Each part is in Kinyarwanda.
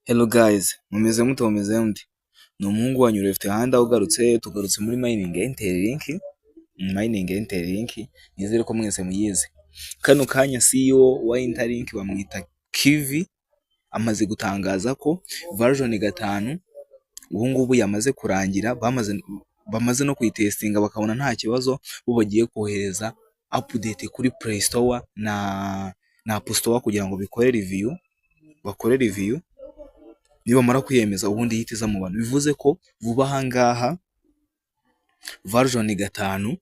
Hello guys, mumeze mute mumeze mute? Ni umuhungu wanyu Left Hand tugarutse muri mining ya Interlink, nizere ko mwese muyizi. Kano kanya CEO wa Interlink bamwita Kivi amaze gutangaza ko version 5 ubu ngubu yamaze kurangira, bamaze no kuyitestinga bakabona nta kibazo, bo bagiye kohereza update kuri Play Store na App Store kugira ngo bakore review nibamara kwiyemeza ubundi yitiza mu bantu. Bivuze ko vuba ahangaha version 5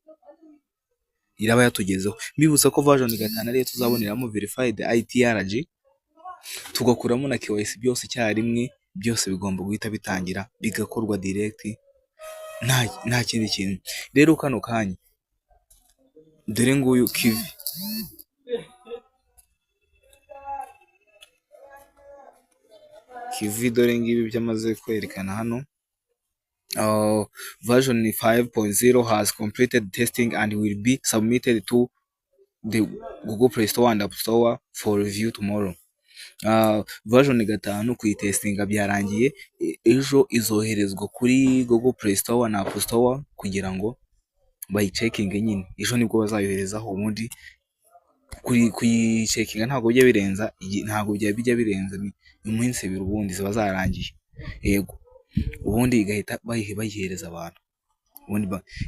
iraba yatugezeho. Mbibutsa ko version 5 ariyo tuzaboneramo verified ITRG, tugakuramo na KYC byose icyarimwe, byose bigomba guhita bitangira bigakorwa direct, nta kindi kintu. Rero kano kanya dore nguyu Kivi dore ngibi byamaze kwerekana hano. Version 5.0 has completed testing and will be submitted to the Google Play Store and App Store for review tomorrow. Version 5 kuyitestinga byarangiye, ejo izoherezwa kuri Google Play Store na App Store kugira ngo bayicekinge nyine. Ejo nibwo bazayoherezaho, ubundi kuyicekinga ntabwo bijya birenza iminsi 2 ubundi ziba zarangiye. Yego, ubundi igahita bayihereza abantu.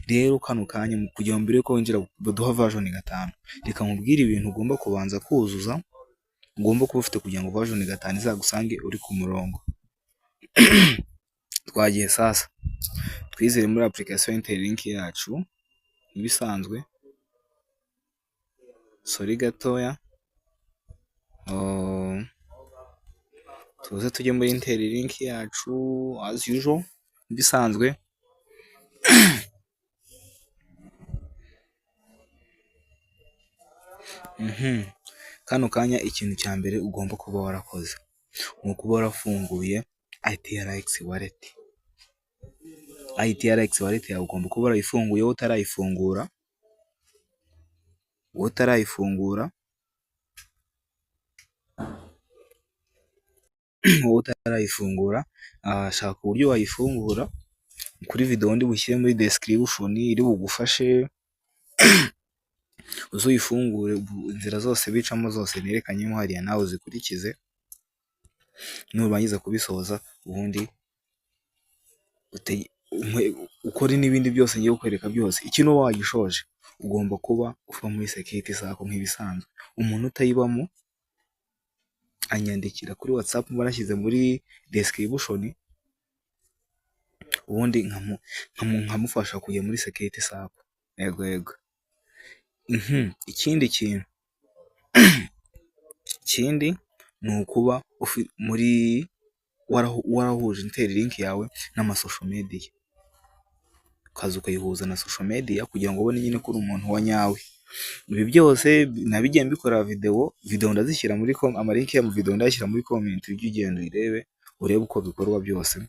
Rero kano kanya kugira mbere ko winjira baduha version 5, reka mubwire ibintu ugomba kubanza kuzuza, ugomba kuba ufite kugira ngo version 5 izagusange uri ku murongo. Twagiye sasa twizere muri application Interlink yacu ibisanzwe. Sorry gatoya, tuze tujye muri Interlink yacu as usual bisanzwe. Kano kanya ikintu cya mbere ugomba kuba warakoze ni ukuba warafunguye ITRX wallet. ITRX wallet yawe ugomba kuba warayifunguye. Utarayifungura shaka uburyo wayifungura kuri video ndi bushyire muri description iri bugufashe uzuyifungure. Inzira zose bicamo zose nerekanyemo hariya nawe uzikurikize, nurangiza kubisoza ubundi ukore n'ibindi byose ngiye kukwereka byose. Ikintu wagishoje ugomba kuba uva muri security zako nk'ibisanzwe. Umuntu utayibamo anyandikira kuri WhatsApp barashyize muri description, ubundi nkamufasha kujya muri security zako. Yego. Ikindi ni ukuba muri warahuje Interlink yawe n'amasocial media, ukaza ukayihuza na social media kugira ngo ubone nyine ko uri umuntu wa nyawe. Ibi byose nabigiye mbikora video ndazishyira muri amalink ya mu video ndashyira muri comment, ujye ugenda urebe uko bikorwa byose.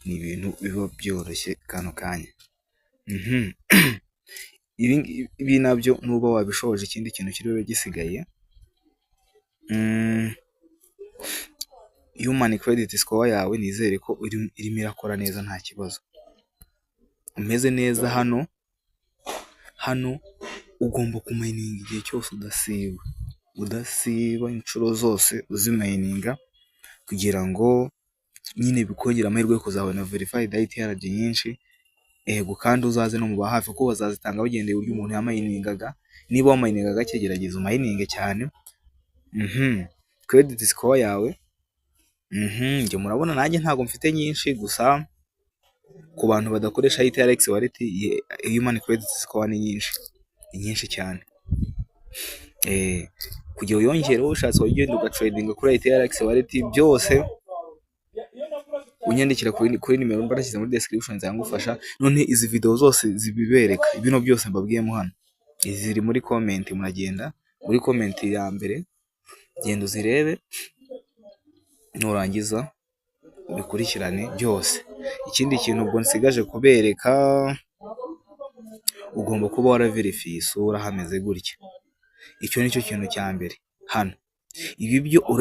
Ni ibintu biba byoroshye kano kanya. Ibi nabyo nuba wabishoje, ikindi kintu kiriho gisigaye human credit score yawe nizere ko irimo irakora neza nta kibazo, umeze neza. Hano ugomba kumininga igihe cyose udasiba inshuro zose uzimininga kugira ngo nyine bikongera amahirwe yo kuzabona verified ITRG nyinshi. Ego, kandi uzaze no mu hafi ko bazazitanga bagendeye uburyo umuntu yamayiningaga. Niba wamayiningaga cyegerageza umayininge cyane. Credit score yawe njye murabona nanjye ntago mfite nyinshi, gusa ku bantu badakoresha ITRX wallet human credit score ni nyinshi cyane. Kugira uyongereho ushatse ugenda ugatradinga kuri ITRX wallet byose unyandikira kuri nimero mbarashyize muri description zangufasha. None izi video zose zibibereka ibino byose mbabwiyemo hano, ziri muri comment. Muragenda muri comment ya mbere, genda uzirebe nurangiza ubikurikirane byose. Ikindi kintu ubwo nsigaje kubereka, ugomba kuba waraverifiye isura hameze gutya. Icyo nicyo kintu cya mbere hano.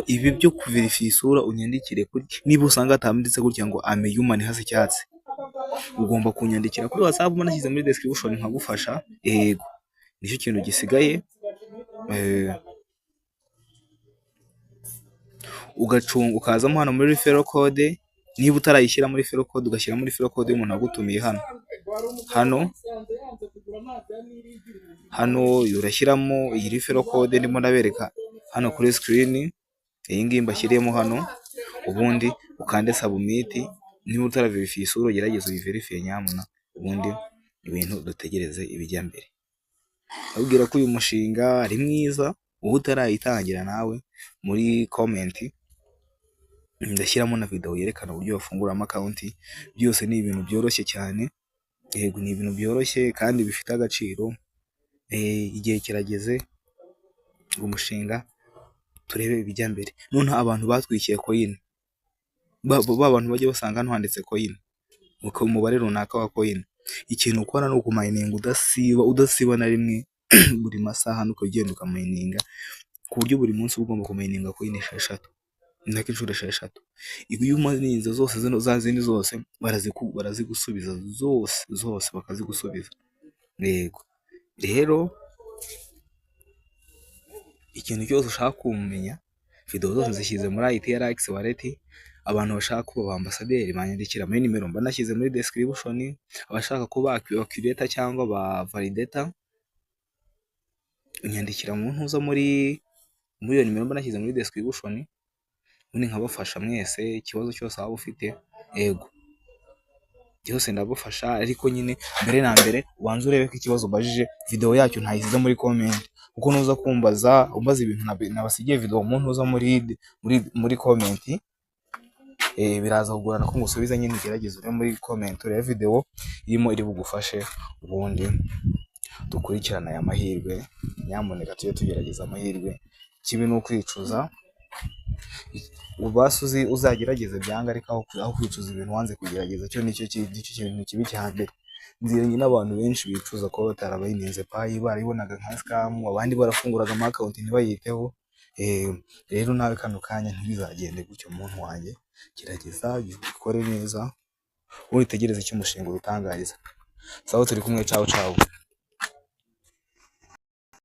ibi byo kuverifiya isura unyandikire kuri, niba usanga atanditse gutya ngo ame human hasi icyatsi, ugomba kunyandikira kuri WhatsApp nashyize muri description nkagufasha. Yego, nicyo kintu gisigaye. Ugacunga ukazamo hano muri referral code, niba utarayishyira muri referral code ugashyira muri referral code y'umuntu wagutumiye hano urashyiramo iyi referral code ndimo ndabereka hano kuri screen, iyi ngiyi mbashyiriyemo hano, ubundi ukande submit. Niba utaraverifiye isura ugerageze uyiverifiye nyamuna, ubundi ibintu dutegereze ibijya mbere. Abwira ko uyu mushinga ari mwiza, ubu utarayitangira nawe muri comment ndashyiramo na video yerekana uburyo bafunguramo account. Byose ni ibintu byoroshye cyane. Yego, ni ibintu byoroshye kandi bifite agaciro. Igihe kirageze umushinga turebe ibijya mbere. None abantu batwikiye coin, bantu bajye basanga hano handitse coin, umubare runaka wa coin. Ikintu ukora ni ukumayininga udasiba na rimwe buri masaha, nuko ugenda ukamayininga ku buryo buri munsi ugomba kumayininga coin 6 ndake inshuro 6. Iyo umayininze zose za zindi zose barazigusubiza zose bakazigusubiza. Yego, rero ikintu cyose ushaka kumenya, video zose zishyize muri ITRX wallet. Abantu bashaka kuba ambasaderi banyandikira muri nimero mba nashyize muri description. Abashaka kuba accurator cyangwa ba validator unyandikira mu ntuza muri iyo nimero mba nashyize muri description, ubundi nkabafasha mwese ikibazo cyose waba ufite. Yego, byose ndabufasha, ariko nyine mbere na mbere ubanza urebe ko ikibazo ubajije video yacyo ntayisize muri comment, kuko nuza kumbaza ibintu nabasigiye video mu ntuza muri comment, biraza kugorana ko ngusubiza. Nyine ugerageze ure muri comment urebe video irimo iri bugufashe, ubundi dukurikirana aya mahirwe. Nyamuneka tujye tugerageza amahirwe, kibi ni ukwicuza. Ubasuzi uzagerageze byanga, ariko aho kwicuza ibintu wanze kugerageza, cyo nicyo kintu kibi cyane. Nziranye n'abantu benshi bicuza ko batarabayininze payi, baribonaga nka scam, abandi barafunguraga ama account ntibayiteho. Rero nawe kano kanya ntibizagende gutyo muntu wanjye, gerageza ukore neza, uritegereze icyo umushinga utangariza. Sawa, turi kumwe, ciao ciao.